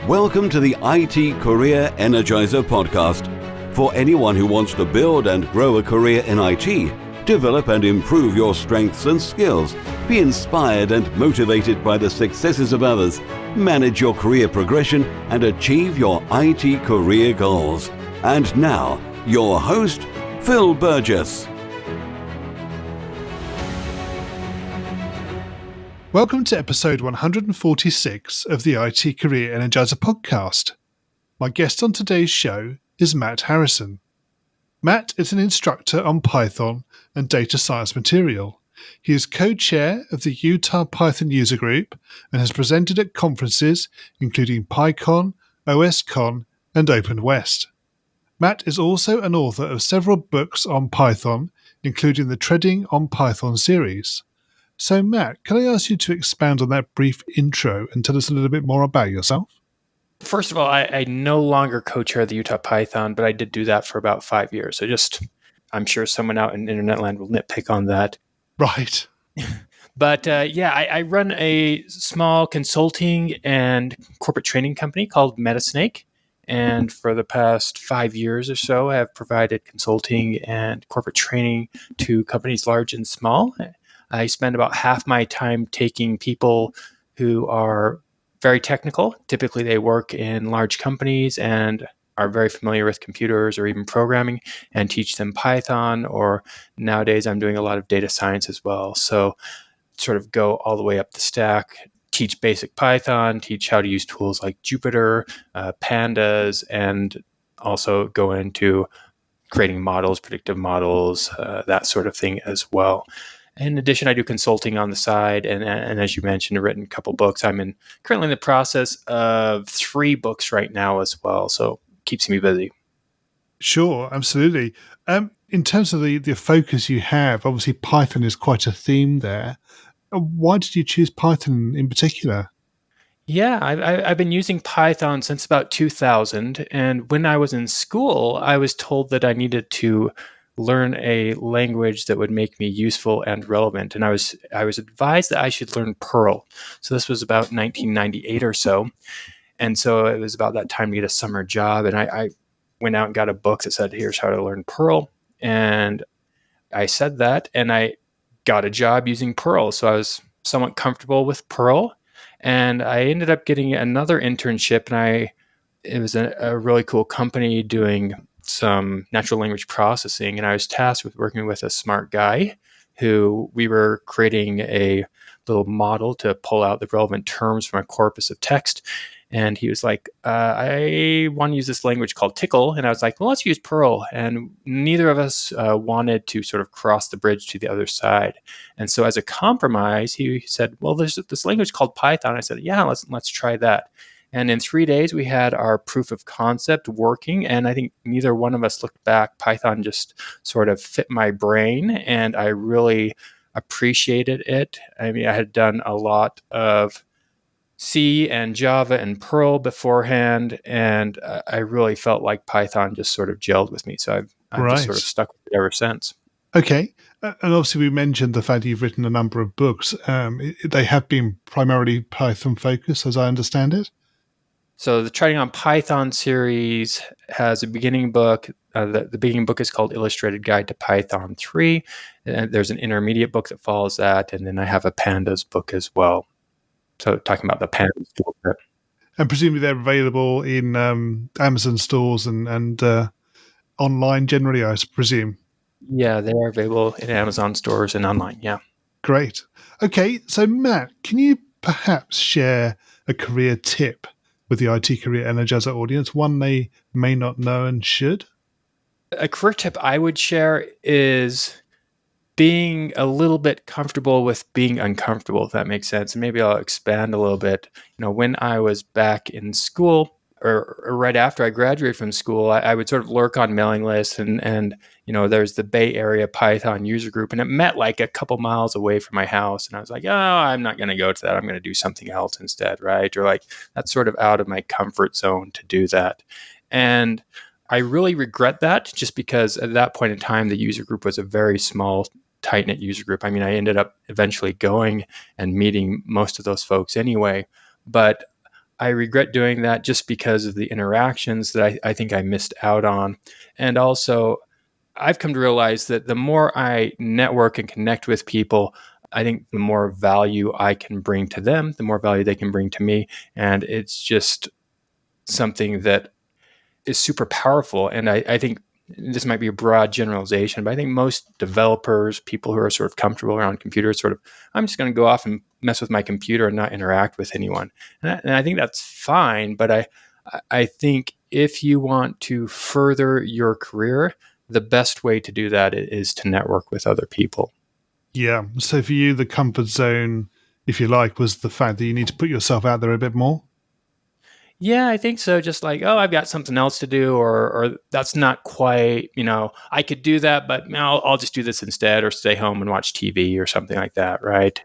Welcome to the IT Career Energizer podcast. For anyone who wants to build and grow a career in IT, develop and improve your strengths and skills, be inspired and motivated by the successes of others, manage your career progression, and achieve your IT career goals. And now, your host, Phil Burgess. Welcome to episode 146 of the IT Career Energizer podcast. My guest on today's show is Matt Harrison. Matt is an instructor on Python and data science material. He is co-chair of the Utah Python user group and has presented at conferences including PyCon, OSCon, and OpenWest. Matt is also an author of several books on Python, including the Treading on Python series. So, Matt, can I ask you to expand on that brief intro and tell us a little bit more about yourself? First of all, I no longer co-chair the Utah Python, but I did do that for about 5 years. So I'm sure someone out in internet land will nitpick on that. Right. But I run a small consulting and corporate training company called MetaSnake. And for the past 5 years or so, I have provided consulting and corporate training to companies large and small. I spend about half my time taking people who are very technical. Typically, they work in large companies and are very familiar with computers or even programming, and teach them Python, or nowadays I'm doing a lot of data science as well. So sort of go all the way up the stack, teach basic Python, teach how to use tools like Jupyter, Pandas, and also go into creating models, predictive models, that sort of thing as well. In addition, I do consulting on the side, and as you mentioned, I've written a couple books. I'm currently in the process of 3 books right now as well, so it keeps me busy. Sure, absolutely. In terms of the focus you have, obviously Python is quite a theme there. Why did you choose Python in particular? Yeah, I've been using Python since about 2000, and when I was in school, I was told that I needed to learn a language that would make me useful and relevant. And I was advised that I should learn Perl. So this was about 1998 or so. And so it was about that time to get a summer job. And I went out and got a book that said, here's how to learn Perl. And I said that, and I got a job using Perl. So I was somewhat comfortable with Perl. And I ended up getting another internship, and it was a really cool company doing some natural language processing, and I was tasked with working with a smart guy who we were creating a little model to pull out the relevant terms from a corpus of text. And he was like, I want to use this language called Tickle. And I was like, well, let's use Perl. And neither of us wanted to sort of cross the bridge to the other side. And so as a compromise, he said, well, there's this language called Python. I said, yeah, let's try that. And in 3 days, we had our proof of concept working. And I think neither one of us looked back. Python just sort of fit my brain, and I really appreciated it. I mean, I had done a lot of C and Java and Perl beforehand, and I really felt like Python just sort of gelled with me. So I've just sort of stuck with it ever since. Okay. And obviously we mentioned the fact that you've written a number of books. They have been primarily Python focused, as I understand it. So the Treading on Python series has a beginning book. The beginning book is called Illustrated Guide to Python 3. And there's an intermediate book that follows that. And then I have a Pandas book as well. So talking about the Pandas toolkit. And presumably they're available in Amazon stores and online generally, I presume. Yeah, they are available in Amazon stores and online, yeah. Great. Okay, so Matt, can you perhaps share a career tip with the IT Career Energizer audience, one they may not know and should? A career tip I would share is being a little bit comfortable with being uncomfortable, if that makes sense. And maybe I'll expand a little bit. When I was back in school, or right after I graduated from school, I would sort of lurk on mailing lists, and there's the Bay Area Python user group, and it met like a couple miles away from my house. And I was like, oh, I'm not going to go to that. I'm going to do something else instead, right? Or like, that's sort of out of my comfort zone to do that. And I really regret that, just because at that point in time, the user group was a very small, tight-knit user group. I mean, I ended up eventually going and meeting most of those folks anyway, but I regret doing that just because of the interactions that I think I missed out on. And also, I've come to realize that the more I network and connect with people, I think the more value I can bring to them, the more value they can bring to me. And it's just something that is super powerful. And I think this might be a broad generalization, but I think most developers, people who are sort of comfortable around computers, sort of, I'm just going to go off and mess with my computer and not interact with anyone. And I think that's fine. But I think if you want to further your career, the best way to do that is to network with other people. Yeah. So for you, the comfort zone, if you like, was the fact that you need to put yourself out there a bit more? Yeah, I think so. Just like, oh, I've got something else to do, or that's not quite, I could do that, but I'll just do this instead, or stay home and watch TV or something like that, right?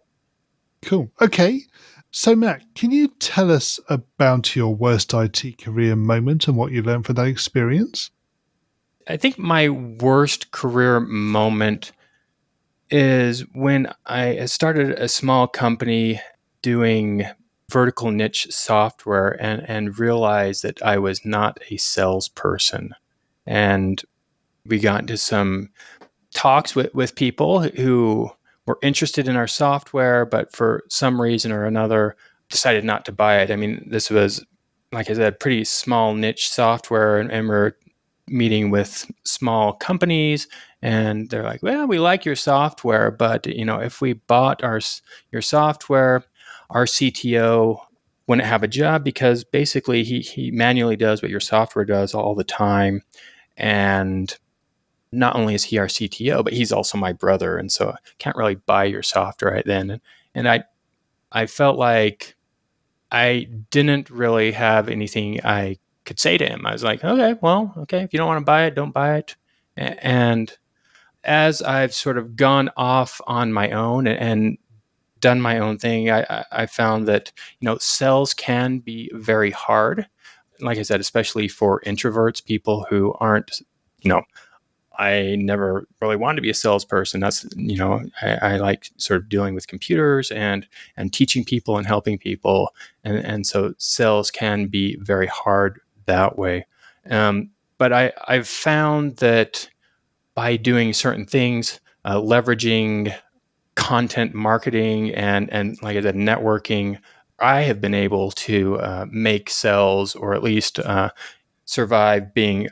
Cool. Okay. So, Matt, can you tell us about your worst IT career moment and what you learned from that experience? I think my worst career moment is when I started a small company doing vertical niche software and realized that I was not a salesperson. And we got into some talks with people who were interested in our software, but for some reason or another decided not to buy it. I mean, this was, like I said, pretty small niche software, and we're meeting with small companies, and they're like, well, we like your software, but if we bought your software, our CTO wouldn't have a job, because basically he manually does what your software does all the time. And not only is he our CTO, but he's also my brother, and so I can't really buy your software right then. And I felt like I didn't really have anything I could say to him. I was like, okay, if you don't want to buy it, don't buy it. And as I've sort of gone off on my own and done my own thing, I found that sales can be very hard. Like I said, especially for introverts, people who aren't, I never really wanted to be a salesperson. That's, I like sort of dealing with computers and teaching people and helping people. And so sales can be very hard that way. But I've found that by doing certain things, leveraging content marketing and like I said, networking, I have been able to make sales, or at least survive being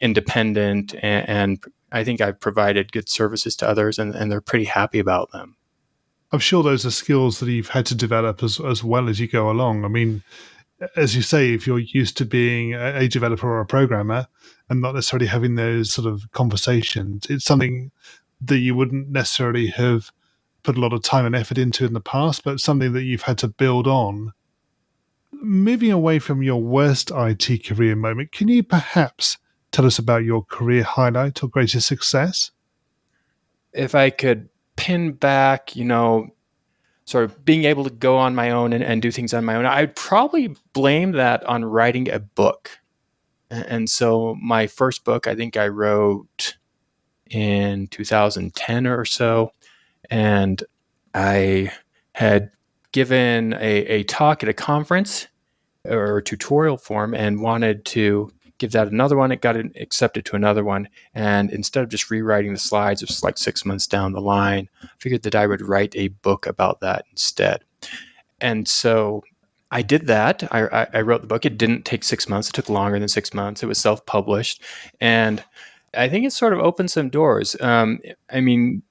independent, and I think I've provided good services to others, and they're pretty happy about them. I'm sure those are skills that you've had to develop as well as you go along. I mean, as you say, if you're used to being a developer or a programmer and not necessarily having those sort of conversations, it's something that you wouldn't necessarily have put a lot of time and effort into in the past, but something that you've had to build on. Moving away from your worst IT career moment, can you perhaps tell us about your career highlight or greatest success? If I could pin back, sort of being able to go on my own and do things on my own, I'd probably blame that on writing a book. And so my first book, I think I wrote in 2010 or so. And I had given a talk at a conference or tutorial form and wanted to give that another one. It got accepted to another one. And instead of just rewriting the slides, it was like 6 months down the line, I figured that I would write a book about that instead. And so I did that. I wrote the book. It didn't take 6 months. It took longer than 6 months. It was self-published. And I think it sort of opened some doors. I mean,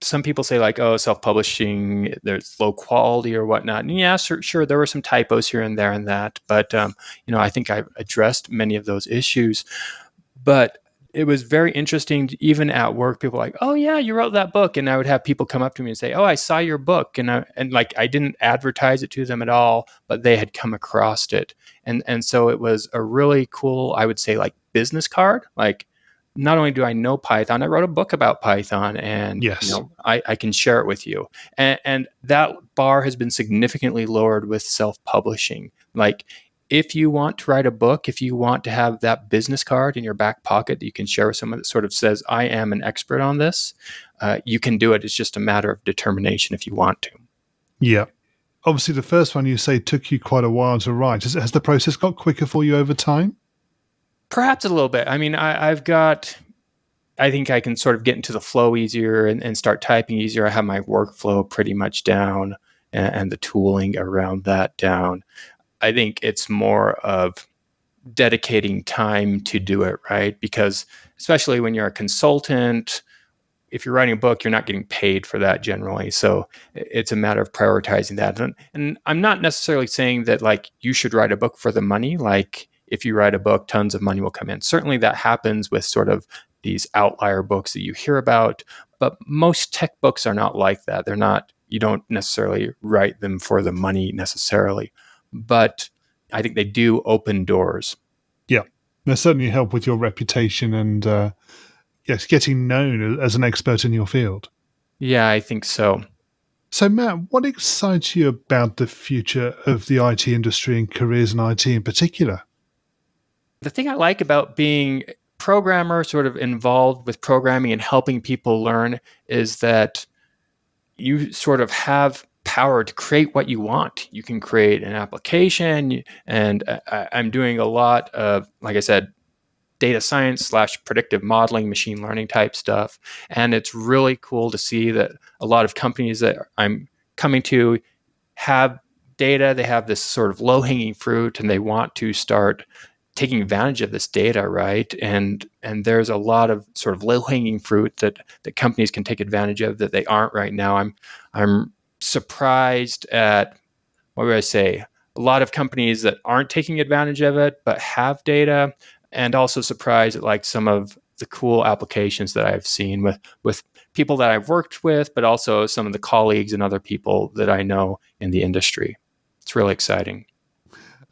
some people say like, oh, self-publishing, there's low quality or whatnot. And yeah, sure, there were some typos here and there and that. But, I think I've addressed many of those issues. But it was very interesting, even at work, people were like, oh yeah, you wrote that book. And I would have people come up to me and say, oh, I saw your book. And I didn't advertise it to them at all, but they had come across it. And so it was a really cool, I would say, like, business card. Like, not only do I know Python, I wrote a book about Python, and Yes. I can share it with you. And that bar has been significantly lowered with self-publishing. Like, if you want to write a book, if you want to have that business card in your back pocket that you can share with someone that sort of says, I am an expert on this, you can do it. It's just a matter of determination if you want to. Yeah. Obviously, the first one you say took you quite a while to write. Has the process got quicker for you over time? Perhaps a little bit. I mean, I think I can sort of get into the flow easier and start typing easier. I have my workflow pretty much down and the tooling around that down. I think it's more of dedicating time to do it, right? Because especially when you're a consultant, if you're writing a book, you're not getting paid for that generally. So it's a matter of prioritizing that. And I'm not necessarily saying that like you should write a book for the money. Like if you write a book, tons of money will come in. Certainly that happens with sort of these outlier books that you hear about, but most tech books are not like that. They're not, you don't necessarily write them for the money necessarily, but I think they do open doors. Yeah, they certainly help with your reputation and yes, getting known as an expert in your field. Yeah, I think so. So, Matt, what excites you about the future of the IT industry and careers in IT in particular? The thing I like about being programmer, sort of involved with programming and helping people learn, is that you sort of have power to create what you want. You can create an application, and I'm doing a lot of, like I said, data science / predictive modeling, machine learning type stuff. And it's really cool to see that a lot of companies that I'm coming to have data, they have this sort of low hanging fruit, and they want to start taking advantage of this data, right? And there's a lot of sort of low hanging fruit that companies can take advantage of that they aren't right now. I'm surprised at, what would I say, a lot of companies that aren't taking advantage of it but have data, and also surprised at like some of the cool applications that I've seen with people that I've worked with, but also some of the colleagues and other people that I know in the industry. It's really exciting.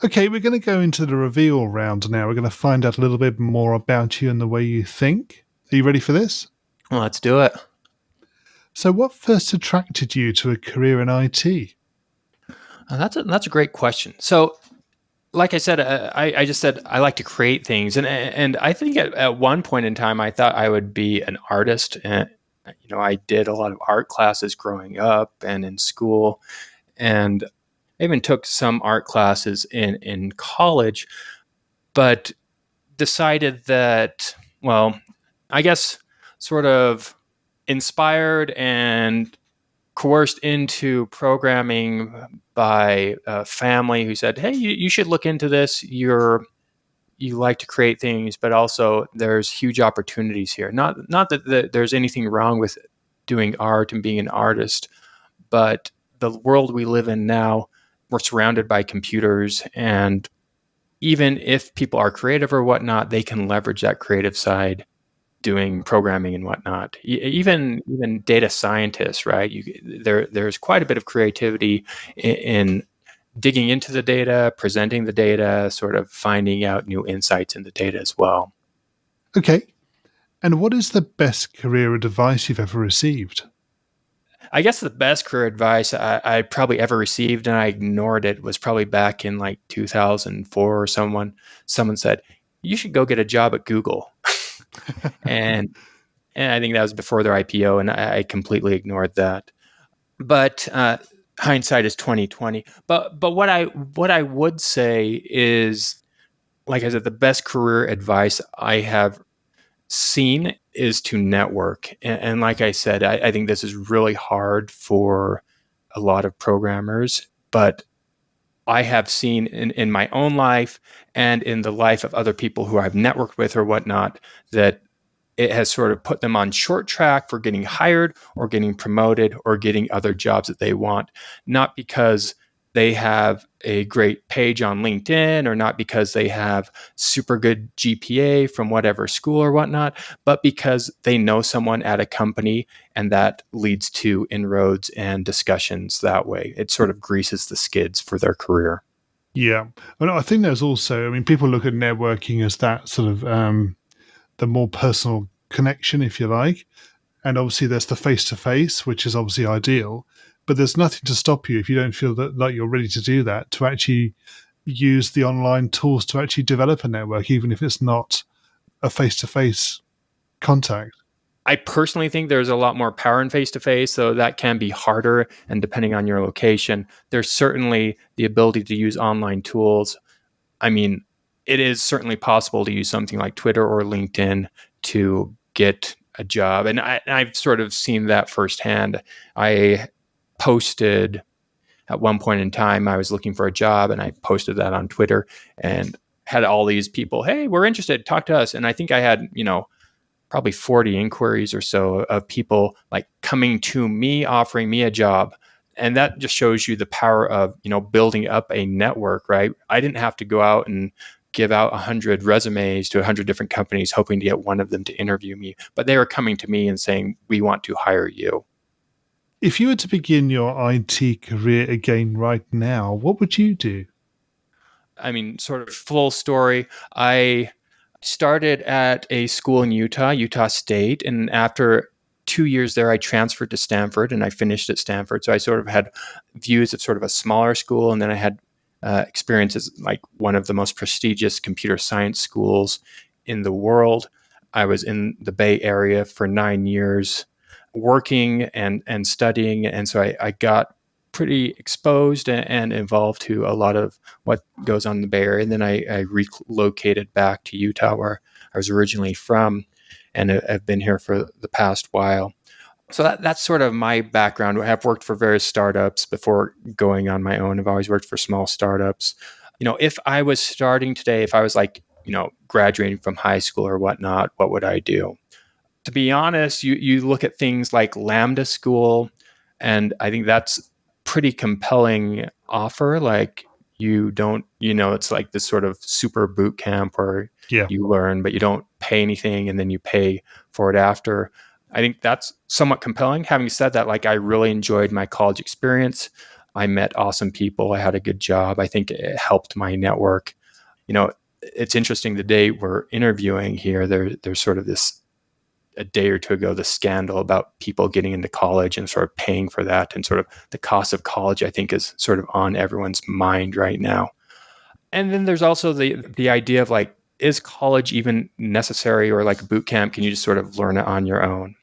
Okay, we're going to go into the reveal round now. We're going to find out a little bit more about you and the way you think. Are you ready for this? Well, let's do it. So what first attracted you to a career in IT? That's a great question. So, like I said, I just said I like to create things, and I think at one point in time I thought I would be an artist. And I did a lot of art classes growing up and in school, and I even took some art classes in college, but decided that, well, I guess sort of inspired and coerced into programming by a family who said, "Hey, you should look into this. You like to create things, but also there's huge opportunities here. Not that there's anything wrong with doing art and being an artist, but the world we live in now, we're surrounded by computers, and even if people are creative or whatnot, they can leverage that creative side doing programming and whatnot. Even data scientists, right? There's quite a bit of creativity in digging into the data, presenting the data, sort of finding out new insights in the data as well." Okay. And what is the best career advice you've ever received? I guess the best career advice I probably ever received, and I ignored it, was probably back in like 2004. Or someone said, "You should go get a job at Google," and I think that was before their IPO, and I completely ignored that. But hindsight is 2020. But what I would say is, like I said, the best career advice I have seen is to network. And like I said, I think this is really hard for a lot of programmers, but I have seen in my own life and in the life of other people who I've networked with or whatnot, that it has sort of put them on short track for getting hired or getting promoted or getting other jobs that they want, not because they have a great page on LinkedIn or not because they have super good GPA from whatever school or whatnot, but because they know someone at a company, and that leads to inroads and discussions that way. It sort of greases the skids for their career. Yeah. Well, I think there's also, I mean, people look at networking as that sort of the more personal connection, if you like. And obviously there's the face-to-face, which is obviously ideal. But there's nothing to stop you if you don't feel that like you're ready to do that, to actually use the online tools to actually develop a network, even if it's not a face-to-face contact. I personally think there's a lot more power in face-to-face, so that can be harder. And depending on your location, there's certainly the ability to use online tools. I mean, it is certainly possible to use something like Twitter or LinkedIn to get a job. And I've sort of seen that firsthand. I posted at one point in time, I was looking for a job and I posted that on Twitter and had all these people, hey, we're interested, talk to us. And I think I had, probably 40 inquiries or so of people like coming to me, offering me a job. And that just shows you the power of, building up a network, right? I didn't have to go out and give out 100 resumes to 100 different companies, hoping to get one of them to interview me. But they were coming to me and saying, we want to hire you. If you were to begin your IT career again right now, what would you do? I mean, sort of full story. I started at a school in Utah State. And after 2 years there, I transferred to Stanford and I finished at Stanford. So I sort of had views of sort of a smaller school. And then I had experiences like one of the most prestigious computer science schools in the world. I was in the Bay Area for 9 years working and studying. And so I got pretty exposed and involved to a lot of what goes on in the Bay Area. And then I relocated back to Utah, where I was originally from, and I've been here for the past while. So that's sort of my background. I've worked for various startups before going on my own. I've always worked for small startups. If I was starting today, if I was like, graduating from high school or whatnot, what would I do? To be honest, you look at things like Lambda School, and I think that's pretty compelling offer. Like you don't, it's like this sort of super boot camp where you learn, but you don't pay anything and then you pay for it after. I think that's somewhat compelling. Having said that, like I really enjoyed my college experience. I met awesome people. I had a good job. I think it helped my network. It's interesting, the day we're interviewing here, there's sort of this, a day or two ago, the scandal about people getting into college and sort of paying for that, and sort of the cost of college, I think, is sort of on everyone's mind right now. And then there's also the idea of like, is college even necessary, or like boot camp? Can you just sort of learn it on your own?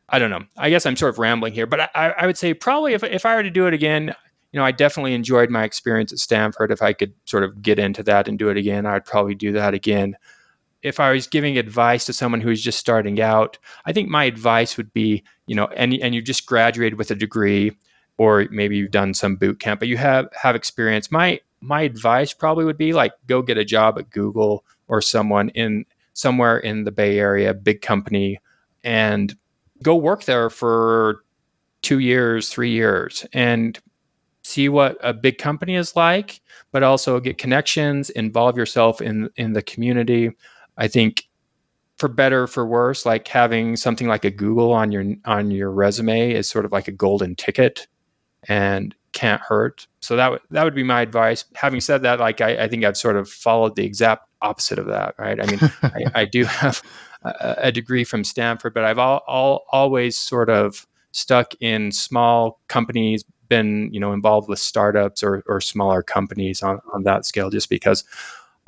I don't know. I guess I'm sort of rambling here, but I would say probably if I were to do it again, I definitely enjoyed my experience at Stanford. If I could sort of get into that and do it again, I'd probably do that again. If I was giving advice to someone who's just starting out, I think my advice would be, and you just graduated with a degree, or maybe you've done some boot camp, but you have experience. My advice probably would be like, go get a job at Google or somewhere in the Bay Area, big company, and go work there for 2 years, 3 years, and see what a big company is like, but also get connections, involve yourself in the community. I think for better, for worse, like having something like a Google on your resume is sort of like a golden ticket and can't hurt. So that would be my advice. Having said that, like I think I've sort of followed the exact opposite of that, right? I mean, I do have a degree from Stanford, but I've always sort of stuck in small companies, been involved with startups or smaller companies on that scale, just because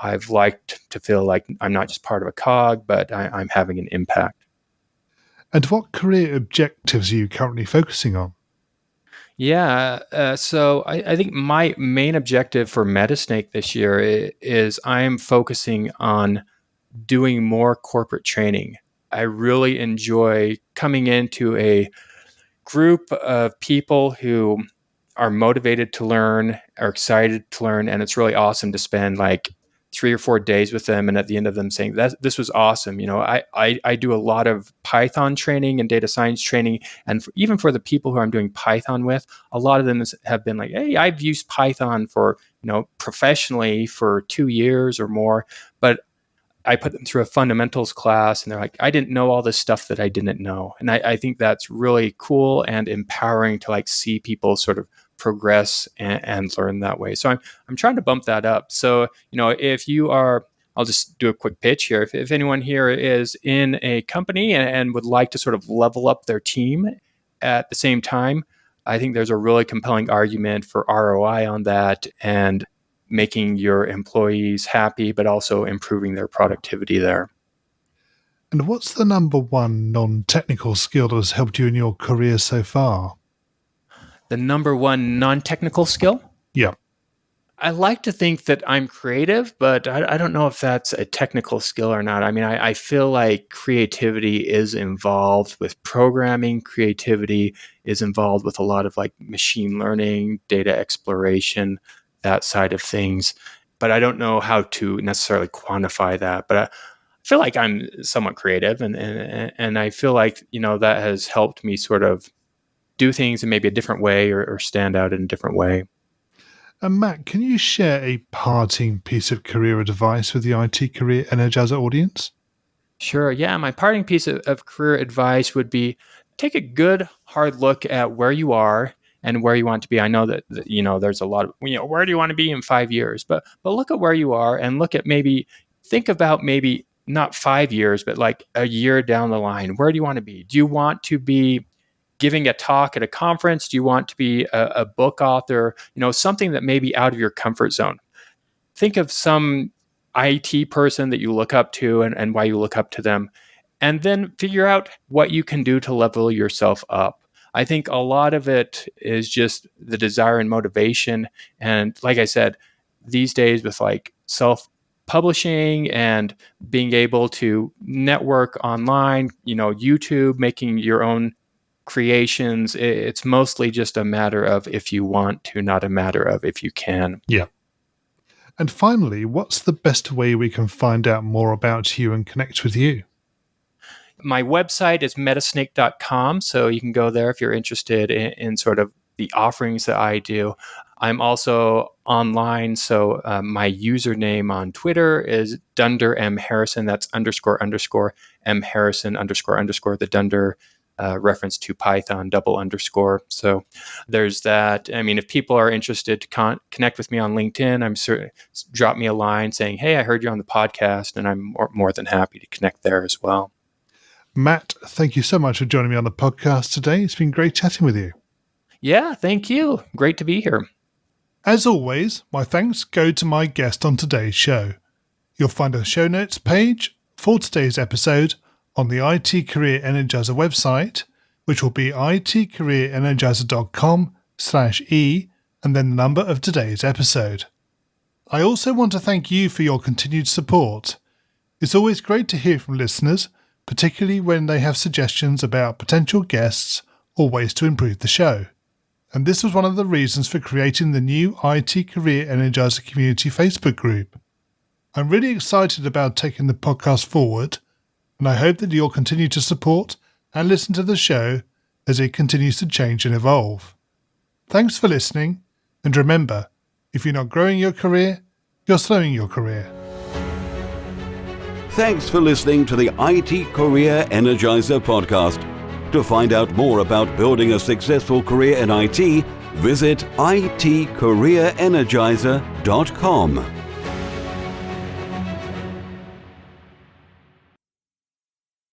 I've liked to feel like I'm not just part of a cog, but I'm having an impact. And what career objectives are you currently focusing on? Yeah, so I think my main objective for MetaSnake this year is I'm focusing on doing more corporate training. I really enjoy coming into a group of people who are motivated to learn, are excited to learn, and it's really awesome to spend like 3 or 4 days with them, and at the end of them saying that this was awesome. I do a lot of Python training and data science training, and even for the people who I'm doing Python with, a lot of them have been like, hey, I've used Python for professionally for 2 years or more, but I put them through a fundamentals class and they're like, I didn't know all this stuff that I didn't know. And I think that's really cool and empowering to like see people sort of progress and learn that way. So I'm trying to bump that up. So, if you are, I'll just do a quick pitch here. If anyone here is in a company and would like to sort of level up their team at the same time, I think there's a really compelling argument for ROI on that, and making your employees happy, but also improving their productivity there. And what's the number one non-technical skill that has helped you in your career so far? The number one non-technical skill? Yeah. I like to think that I'm creative, but I don't know if that's a technical skill or not. I mean, I feel like creativity is involved with programming. Creativity is involved with a lot of like machine learning, data exploration, that side of things. But I don't know how to necessarily quantify that. But I feel like I'm somewhat creative, and I feel like, that has helped me sort of do things in maybe a different way or stand out in a different way. And Matt, can you share a parting piece of career advice with the IT Career Energizer audience? Sure. Yeah. My parting piece of career advice would be take a good hard look at where you are and where you want to be. I know that there's a lot of, where do you want to be in 5 years? But look at where you are and look at think about maybe not 5 years, but like a year down the line. Where do you want to be? Do you want to be giving a talk at a conference? Do you want to be a book author? Something that may be out of your comfort zone. Think of some IT person that you look up to and why you look up to them, and then figure out what you can do to level yourself up. I think a lot of it is just the desire and motivation. And like I said, these days with like self-publishing and being able to network online, YouTube, making your own creations, it's mostly just a matter of if you want to, not a matter of if you can. Yeah. And finally, what's the best way we can find out more about you and connect with you? My website is metasnake.com, so you can go there if you're interested in sort of the offerings that I do. I'm also online, so my username on Twitter is Dunder M Harrison. That's __ M Harrison __ the Dunder reference to Python _. So there's that. I mean, if people are interested to connect with me on LinkedIn, I'm certain drop me a line saying, "Hey, I heard you on the podcast," and I'm more than happy to connect there as well. Matt, thank you so much for joining me on the podcast today. It's been great chatting with you. Yeah, thank you. Great to be here. As always, my thanks go to my guest on today's show. You'll find a show notes page for today's episode on the IT Career Energizer website, which will be itcareerenergizer.com/e and then the number of today's episode. I also want to thank you for your continued support. It's always great to hear from listeners, particularly when they have suggestions about potential guests or ways to improve the show. And this was one of the reasons for creating the new IT Career Energizer Community Facebook group. I'm really excited about taking the podcast forward, and I hope that you'll continue to support and listen to the show as it continues to change and evolve. Thanks for listening, and remember, if you're not growing your career, you're slowing your career. Thanks for listening to the IT Career Energizer podcast. To find out more about building a successful career in IT, visit itcareerenergizer.com.